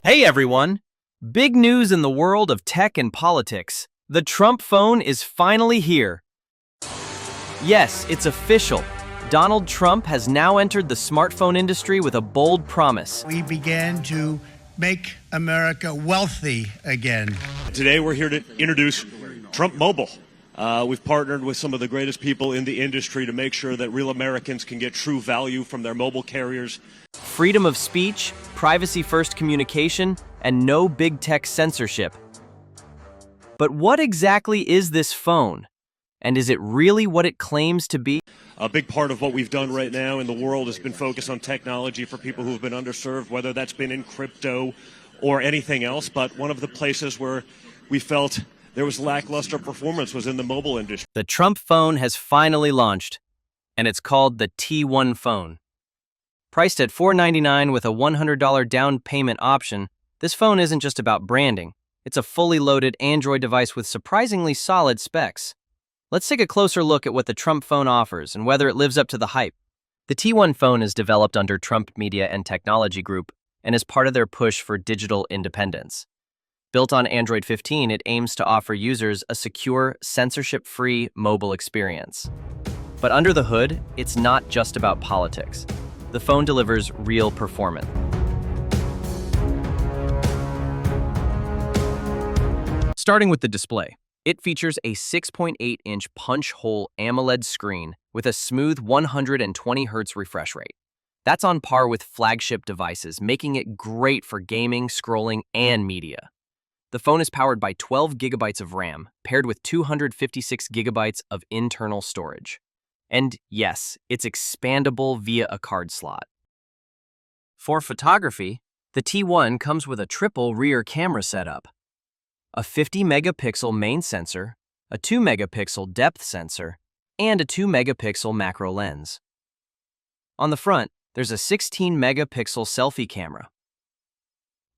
Hey everyone! Big news in the world of tech and politics. The Trump phone is finally here. Yes, it's official. Donald Trump has now entered the smartphone industry with a bold promise. We began to make America wealthy again. Today we're here to introduce Trump Mobile. We've partnered with some of the greatest people in the industry to make sure that real Americans can get true value from their mobile carriers. Freedom of speech, privacy-first communication, and no big tech censorship. But what exactly is this phone? And is it really what it claims to be? A big part of what we've done right now in the world has been focused on technology for people who have been underserved, whether that's been in crypto or anything else. But one of the places where we felt there was lackluster performance was in the mobile industry. The Trump phone has finally launched, and it's called the T1 phone. Priced at $499 with a $100 down payment option, this phone isn't just about branding. It's a fully loaded Android device with surprisingly solid specs. Let's take a closer look at what the Trump phone offers and whether it lives up to the hype. The T1 phone is developed under Trump Media and Technology Group and is part of their push for digital independence. Built on Android 15, it aims to offer users a secure, censorship-free mobile experience. But under the hood, it's not just about politics. The phone delivers real performance. Starting with the display, it features a 6.8-inch punch-hole AMOLED screen with a smooth 120 Hz refresh rate. That's on par with flagship devices, making it great for gaming, scrolling, and media. The phone is powered by 12 GB of RAM, paired with 256 GB of internal storage. And yes, it's expandable via a card slot. For photography, the T1 comes with a triple rear camera setup. A 50-megapixel main sensor, a 2-megapixel depth sensor, and a 2-megapixel macro lens. On the front, there's a 16-megapixel selfie camera.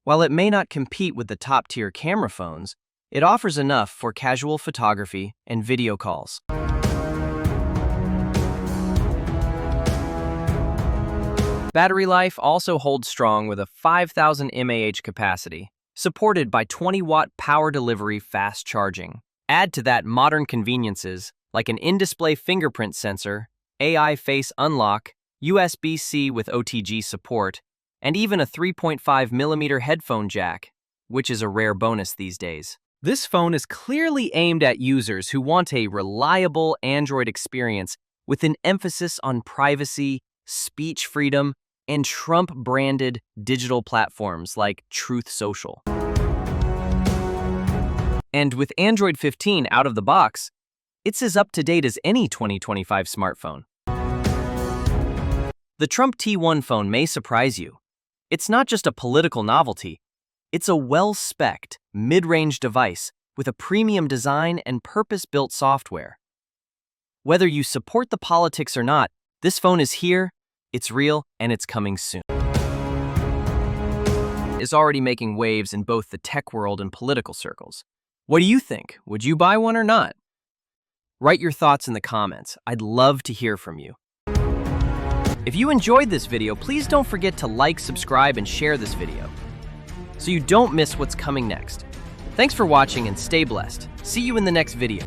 While it may not compete with the top-tier camera phones, it offers enough for casual photography and video calls. Battery life also holds strong with a 5,000 mAh capacity, supported by 20-watt power delivery fast charging. Add to that modern conveniences like an in-display fingerprint sensor, AI face unlock, USB-C with OTG support, and even a 3.5mm headphone jack, which is a rare bonus these days. This phone is clearly aimed at users who want a reliable Android experience with an emphasis on privacy, speech freedom, and Trump-branded digital platforms like Truth Social. And with Android 15 out of the box, it's as up-to-date as any 2025 smartphone. The Trump T1 phone may surprise you. It's not just a political novelty. It's a well-spec'd, mid-range device with a premium design and purpose-built software. Whether you support the politics or not, this phone is here, it's real, and it's coming soon. Is already making waves in both the tech world and political circles. What do you think? Would you buy one or not? Write your thoughts in the comments. I'd love to hear from you. If you enjoyed this video, please don't forget to like, subscribe, and share this video so you don't miss what's coming next. Thanks for watching and stay blessed. See you in the next video.